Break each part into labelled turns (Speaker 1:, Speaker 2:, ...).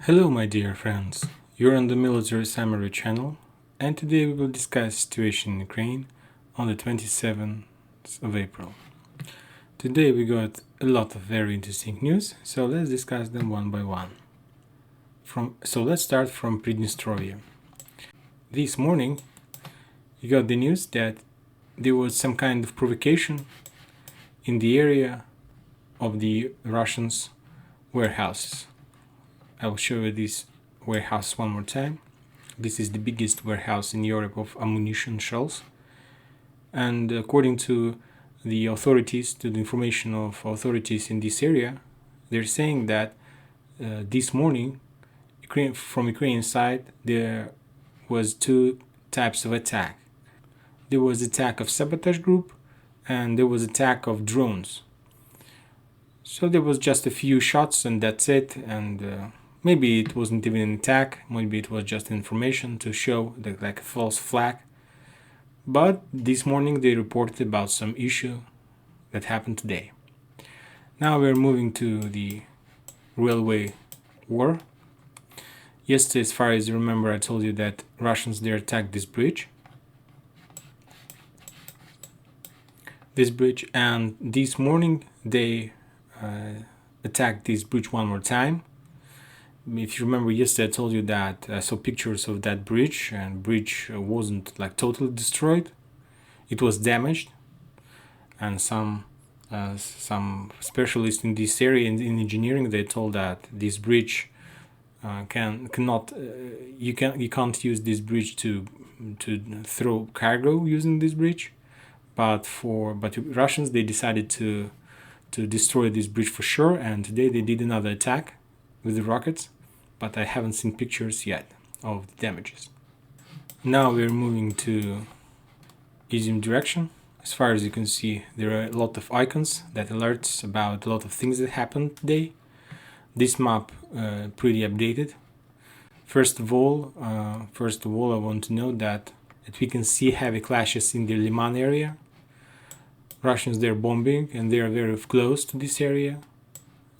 Speaker 1: Hello my dear friends, you're on the Military Summary channel, and today we will discuss situation in Ukraine on the 27th of April. Today we got a lot of very interesting news, so let's discuss them one by one. Let's start from Pridnestrovia. This morning you got the news that there was some kind of provocation in the area of the Russians' warehouses. I will show you this warehouse one more time. This is the biggest warehouse in Europe of ammunition shells. And according to the authorities, to the information of authorities in this area, they're saying that this morning, from Ukrainian side, there was two types of attack. There was attack of sabotage group, and there was attack of drones. So there was just a few shots, and that's it. And maybe it wasn't even an attack, maybe it was just information to show like a false flag. But this morning they reported about some issue that happened today. Now we're moving to the railway war. Yesterday, as far as you remember, I told you that Russians there attacked this bridge. And this morning they attacked this bridge one more time. If you remember yesterday, I told you that I saw pictures of that bridge, and bridge wasn't like totally destroyed. It was damaged, and some specialists in this area in engineering, they told that this bridge you can't use this bridge to throw cargo using this bridge, but Russians, they decided to destroy this bridge for sure, and today they did another attack with the rockets, but I haven't seen pictures yet of the damages. Now we're moving to Izum direction. As far as you can see, there are a lot of icons that alerts about a lot of things that happened today. This map pretty updated. First of all, I want to note that we can see heavy clashes in the Liman area. Russians, they're bombing, and they are very close to this area.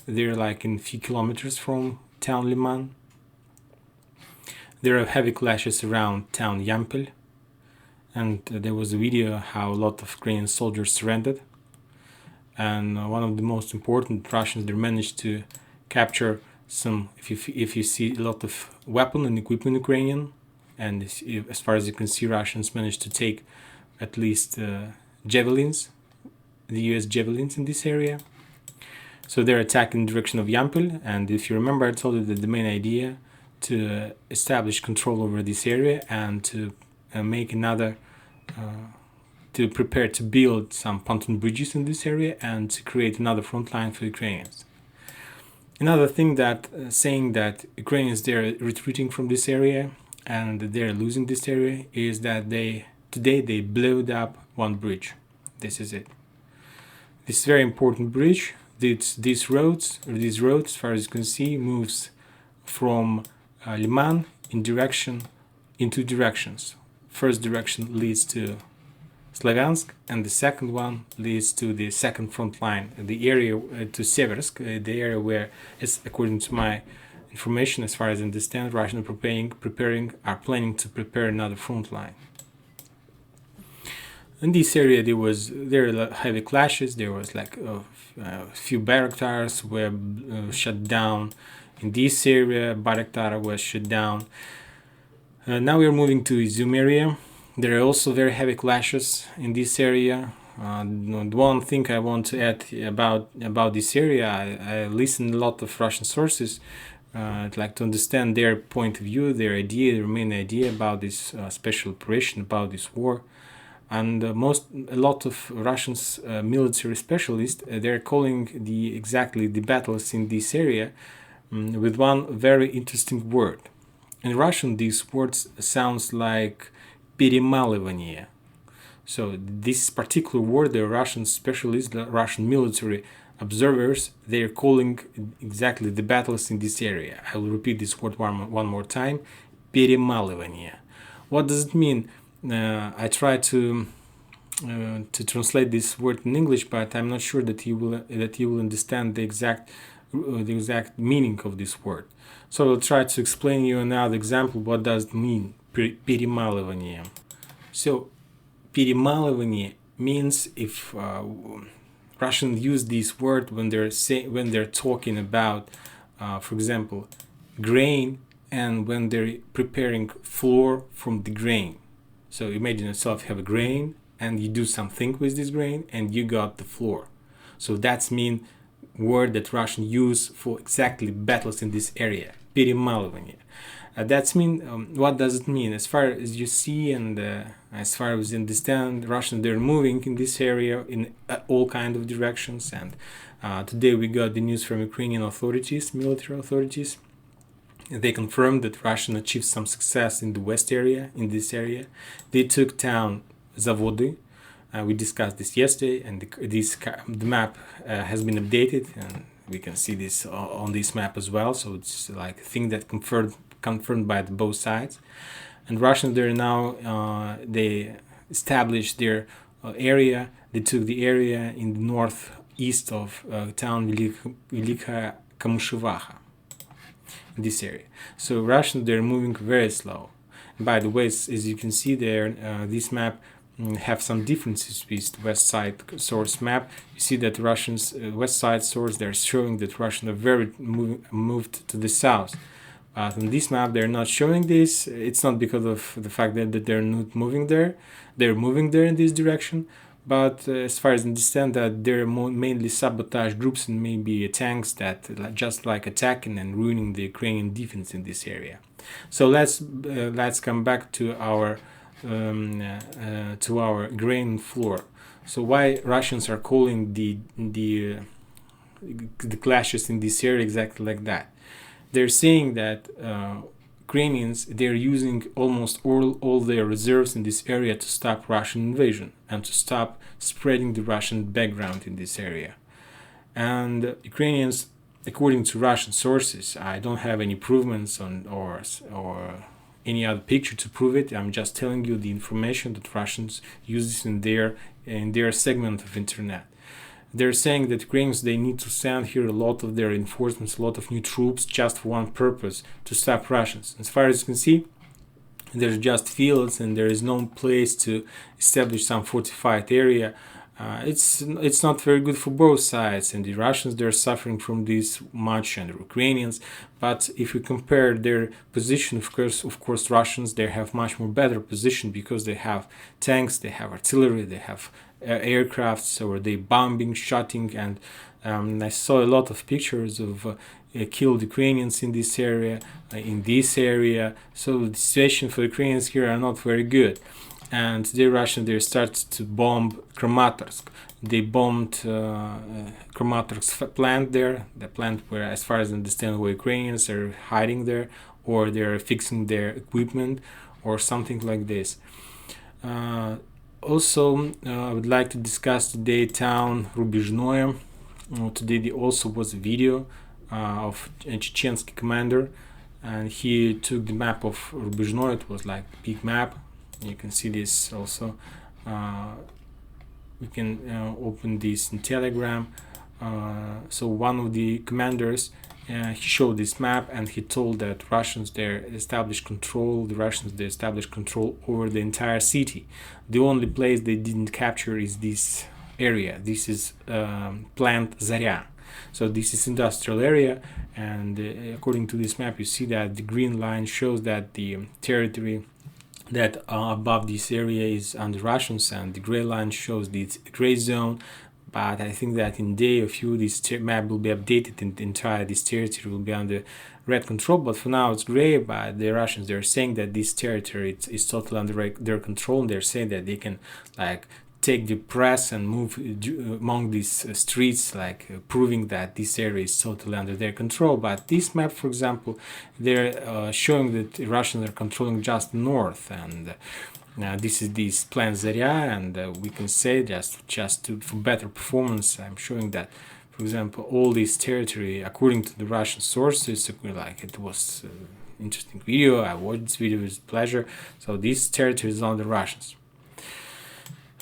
Speaker 1: They're like in a few kilometers from town Liman. There are heavy clashes around town Yampel, and there was a video how a lot of Ukrainian soldiers surrendered. And one of the most important, Russians, they managed to capture some, if you see a lot of weapon and equipment Ukrainian, and as far as you can see, Russians managed to take at least javelins, the US javelins in this area. So they're attacking in the direction of Yampel, and if you remember, I told you that the main idea to establish control over this area and to make another, to prepare to build some pontoon bridges in this area and to create another front line for Ukrainians. Another thing that saying that Ukrainians, they're retreating from this area and they're losing this area is that today they blew up one bridge. This is it. This very important bridge. These roads, as far as you can see, moves from Liman in two directions. First direction leads to Slavyansk, and the second one leads to the second front line, the area to Seversk, the area where, according to my information, as far as I understand, Russians are planning to prepare another front line. In this area, there were heavy clashes. There was like a few Bayraktars were shut down. In this area, Bayraktar was shut down. Now we are moving to Izum area. There are also very heavy clashes in this area. One thing I want to add about this area, I listened a lot of Russian sources. I'd like to understand their point of view, their main idea about this special operation, about this war. And a lot of Russians military specialists, they're calling the battles in this area with one very interesting word. In Russian, this word sounds like перемалывание. So this particular word, the Russian specialists, the Russian military observers, they're calling exactly the battles in this area. I will repeat this word one more time. Перемалывание. What does it mean? I try to translate this word in English, but I'm not sure that you will understand the exact the exact meaning of this word. So I'll try to explain you another example. What does it mean? Перемалывание. So перемалывание means if Russians use this word when they're talking about, for example, grain, and when they're preparing flour from the grain. So imagine yourself, you have a grain and you do something with this grain and you got the flour. So that's mean word that Russians use for exactly battles in this area. Перемалывание. That's mean, what does it mean? As far as you see and as far as you understand, Russians, they're moving in this area in all kind of directions. And today we got the news from Ukrainian authorities, military authorities. They confirmed that Russia achieved some success in the west area, in this area. They took town Zavody. We discussed this yesterday, and the map has been updated, and we can see this on this map as well. So it's like a thing that confirmed by both sides. And Russians, they're now they established their area. They took the area in the northeast of town Velika Kamyshevaha, this area. So Russians, they're moving very slow. By the way, as you can see there, this map have some differences with the west side source map. You see that Russians west side source, they're showing that Russians are very moved to the south. But on this map, they're not showing this. It's not because of the fact that they're not moving there. They're moving there in this direction. But as far as I understand, that they're mainly sabotage groups and maybe tanks that just like attacking and ruining the Ukrainian defense in this area. So let's come back to our grain flour. So why Russians are calling the clashes in this area exactly like that? They're saying that Ukrainians, they're using almost all their reserves in this area to stop Russian invasion and to stop spreading the Russian background in this area. And Ukrainians, according to Russian sources, I don't have any improvements on or any other picture to prove it. I'm just telling you the information that Russians use in their segment of internet. They're saying that Ukrainians, they need to send here a lot of their reinforcements, a lot of new troops, just for one purpose, to stop Russians. As far as you can see, there's just fields and there is no place to establish some fortified area. It's not very good for both sides, and the Russians, they're suffering from this much, and the Ukrainians. But if we compare their position, of course, Russians, they have much more better position because they have tanks, they have artillery, they have aircraft, so they bombing, shooting, and I saw a lot of pictures of killed Ukrainians in this area, so the situation for Ukrainians here are not very good. And the Russians, they started to bomb Kramatorsk. They bombed Kramatorsk plant there, the plant where, as far as I understand, where Ukrainians are hiding there, or they're fixing their equipment, or something like this. Also, I would like to discuss today town Rubizhnoye. Today there also was a video of a Chechensky commander, and he took the map of Rubizhnoye. It was like a big map. You can see this also. We can open this in Telegram. So one of the commanders, he showed this map, and he told that Russians, they established control. The Russians, they established control over the entire city. The only place they didn't capture is this area. This is plant Zarya. So this is industrial area, and according to this map, you see that the green line shows that the territory that above this area is under Russians, and the gray line shows the gray zone. But I think that in day or few, this map will be updated, and entire this territory will be under red control. But for now, it's gray. But the Russians, they're saying that this territory is totally under their control, and they're saying that they can like take the press and move among these streets, like proving that this area is totally under their control. But this map, for example, they're showing that the Russians are controlling just north, and this is this plant Zarya, and we can say for better performance, I'm showing that, for example, all this territory, according to the Russian sources, like it was interesting video. I watched this video with pleasure. So this territory is on the Russians.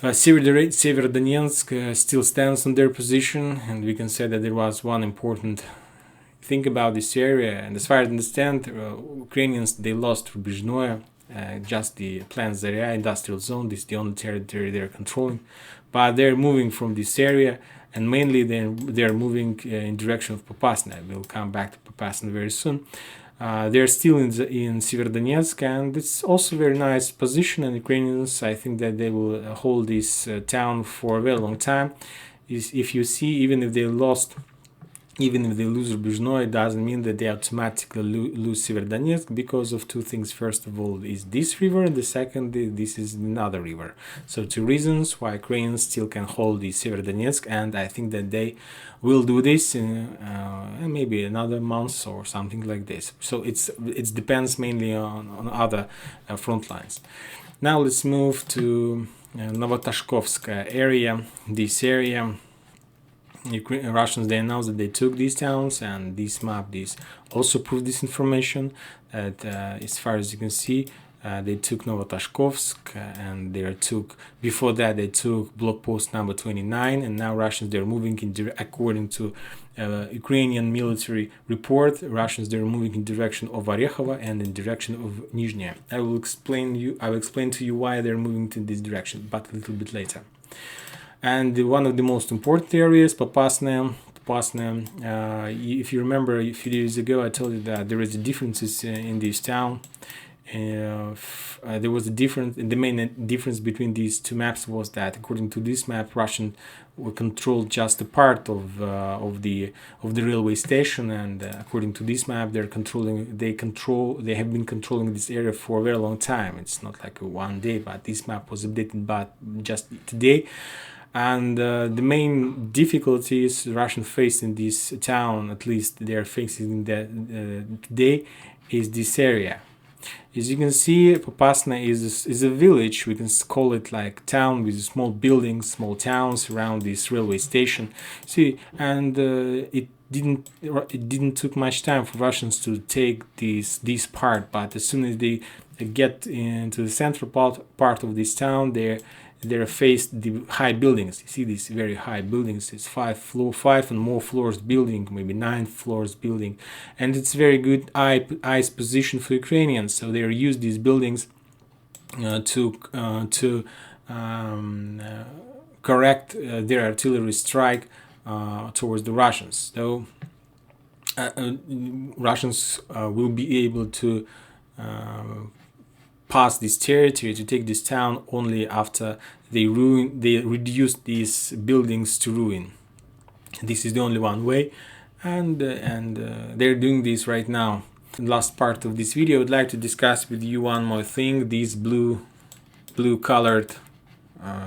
Speaker 1: Severodonetsk still stands on their position, and we can say that there was one important think about this area, and as far as I understand, Ukrainians, they lost Rubizhnoye, just the Plan Zarya industrial zone. This is the only territory they're controlling, but they're moving from this area, and mainly they're moving in direction of Popasna. We'll come back to Popasna very soon. They're still in Severodonetsk, and it's also a very nice position, and Ukrainians, I think that they will hold this town for a very long time. If you see, even if they lose Rubizhnoye, it doesn't mean that they automatically lose Severodonetsk, because of two things. First of all is this river, and the second, this is another river. So two reasons why Ukrainians still can hold the Severodonetsk, and I think that they will do this in maybe another month or something like this. So it depends mainly on other front lines. Now let's move to Novotaskovsk area. This area, Russians, they announced that they took these towns, and this map also proved this information, that as far as you can see, they took Novotaskovsk, and before that they took block post number 29, and now Russians, they're moving according to Ukrainian military report, Russians, they're moving in direction of Orekhova and in direction of Nizhny. I will explain to you why they're moving to this direction, but a little bit later. And one of the most important areas, Popasna. If you remember, a few days ago I told you that there is differences in this town. There was the main difference between these two maps was that, according to this map, Russian will control just a part of the railway station, and according to this map, they have been controlling this area for a very long time. It's not like one day, but this map was updated but just today. And the main difficulties Russians face in this town, at least they are facing today, is this area. As you can see, Popasna is a village. We can call it like town with small buildings, small towns around this railway station. See, and it didn't took much time for Russians to take this part. But as soon as they get into the central part of this town, they're faced the high buildings. You see these very high buildings. It's 5 and more floors building, maybe 9 floors building, and it's very good ice position for Ukrainians. So they use these buildings to correct their artillery strike towards the Russians. So Russians will be able to pass this territory, to take this town, only after they reduce these buildings to ruin. This is the only one way, and they're doing this right now. In the last part of this video, I would like to discuss with you one more thing, these blue colored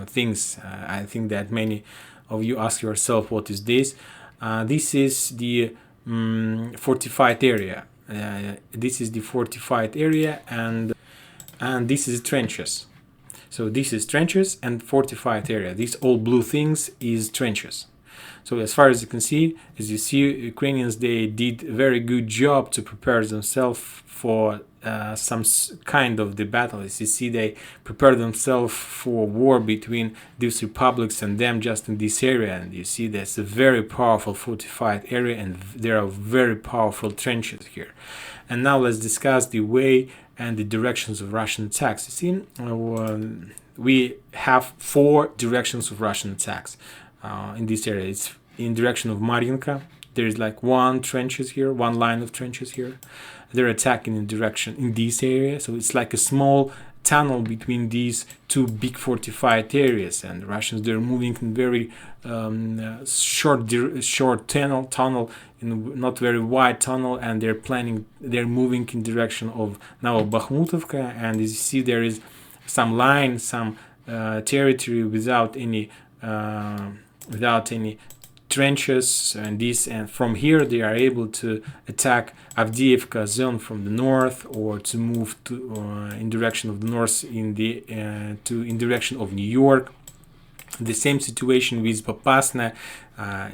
Speaker 1: things. I think that many of you ask yourself, what is this? This is the fortified area. This is the fortified area, and this is trenches. So this is trenches and fortified area. These all blue things is trenches. So as far as you can see, Ukrainians, they did a very good job to prepare themselves for some kind of the battle. As you see, they prepared themselves for war between these republics and them just in this area. And you see there's a very powerful fortified area, and there are very powerful trenches here. And now let's discuss the way and the directions of Russian attacks. You see, we have 4 directions of Russian attacks in this area. It's in direction of Mariinka. There is like one line of trenches here. They're attacking in this area. So it's like a small tunnel between these 2 big fortified areas, and the Russians, they're moving in very short tunnel, in not very wide tunnel, and they're moving in direction of Novobakhmutovka. And as you see, there is some line, some territory without any trenches, and from here they are able to attack Avdiivka zone from the north, or to move in direction of the north in direction of New York. The same situation with Popasna.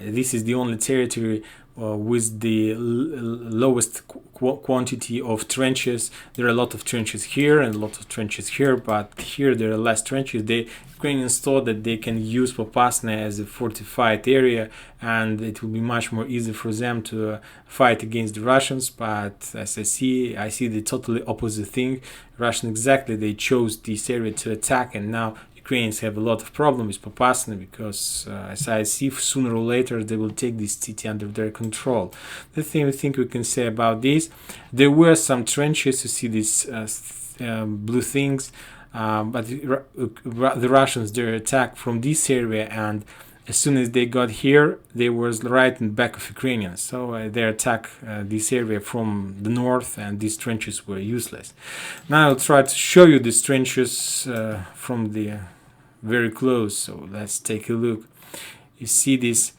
Speaker 1: This is the only territory with the lowest quantity of trenches. There are a lot of trenches here and a lot of trenches here, but here there are less trenches. The Ukrainians thought that they can use Popasna as a fortified area, and it will be much more easy for them to fight against the Russians. But as I see the totally opposite thing. Russians exactly, they chose this area to attack, and now Ukrainians have a lot of problems with Popasna because, as I see, sooner or later they will take this city under their control. The thing I think we can say about this, there were some trenches. You see these blue things, but the Russians, they attacked from this area, and as soon as they got here, they were right in the back of Ukrainians. So they attacked this area from the north, and these trenches were useless. Now I'll try to show you these trenches from the very close. So let's take a look. You see this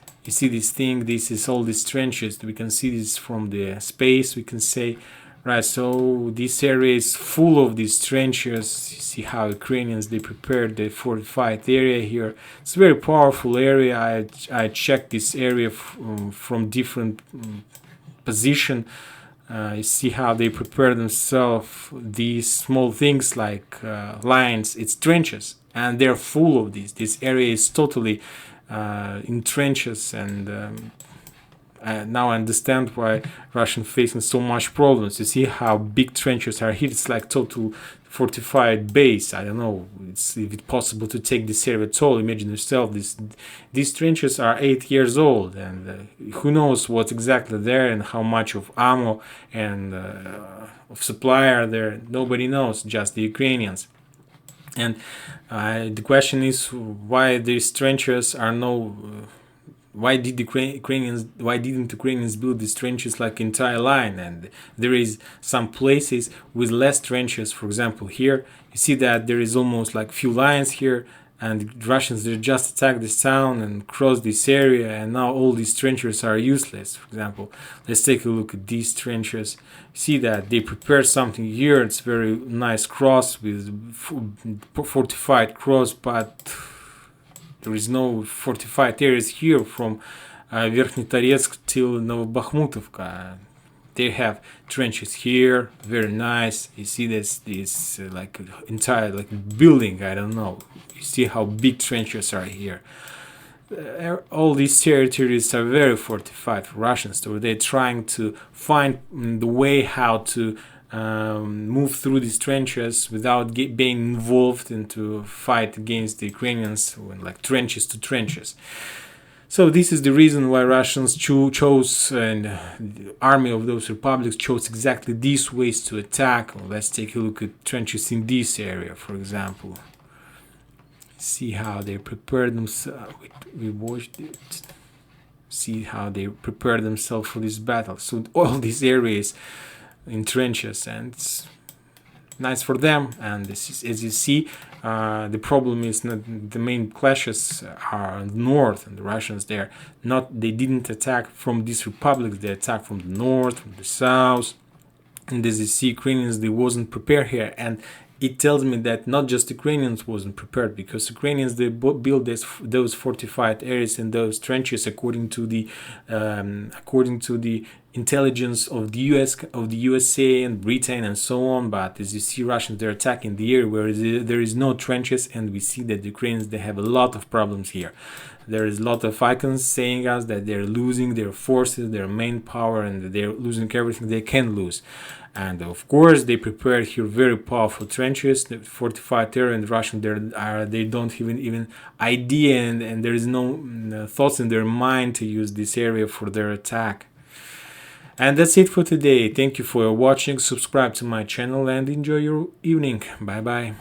Speaker 1: thing. This is all these trenches. We can see this from the space. We can say, right, so this area is full of these trenches. You see how Ukrainians, they prepared the fortified area here. It's a very powerful area. I checked this area from different position. You see how they prepare themselves. These small things like lines, it's trenches, and they're full of these. This area is totally in trenches, and now I understand why Russians facing so much problems. You see how big trenches are here. It's like total fortified base. I don't know if it's possible to take this area at all. Imagine yourself, these trenches are 8 years old, and who knows what's exactly there and how much of ammo and of supply are there. Nobody knows, just the Ukrainians. And the question is, why these trenches are why didn't Ukrainians build these trenches like entire line? And there is some places with less trenches. For example, here you see that there is almost like few lines here, and the Russians, they just attack this town and cross this area, and now all these trenches are useless. For example, let's take a look at these trenches. See that they prepared something here. It's very nice cross with fortified cross, but there is no fortified areas here from Верхний Торецк till Novobakhmutovka. They have trenches here, very nice. You see this like entire like building. I don't know. You see how big trenches are here. All these territories are very fortified for Russians. So they're trying to find the way how to move through these trenches without being involved into fight against the Ukrainians, like trenches to trenches. So this is the reason why Russians chose, and the army of those republics chose exactly these ways to attack. Well, let's take a look at trenches in this area, for example. See how they prepared themselves. We watched it. See how they prepared themselves for this battle. So all these areas in trenches, and it's nice for them. And this is, as you see, the problem is not the main clashes are in the north, and the Russians they didn't attack from these republics. They attacked from the north, from the south, and as you see, Ukrainians, they wasn't prepared here. And it tells me that not just Ukrainians wasn't prepared, because Ukrainians, they built those fortified areas and those trenches according to the intelligence of the USA and Britain and so on. But as you see, Russians, they're attacking the area where there is no trenches, and we see that the Ukrainians, they have a lot of problems here. There is a lot of icons saying us that they're losing their forces, their main power, and they're losing everything they can lose. And of course, they prepared here very powerful trenches, the fortified area, and Russian they don't even idea, and there is no thoughts in their mind to use this area for their attack. And that's it for today. Thank you for watching. Subscribe to my channel and enjoy your evening. Bye bye.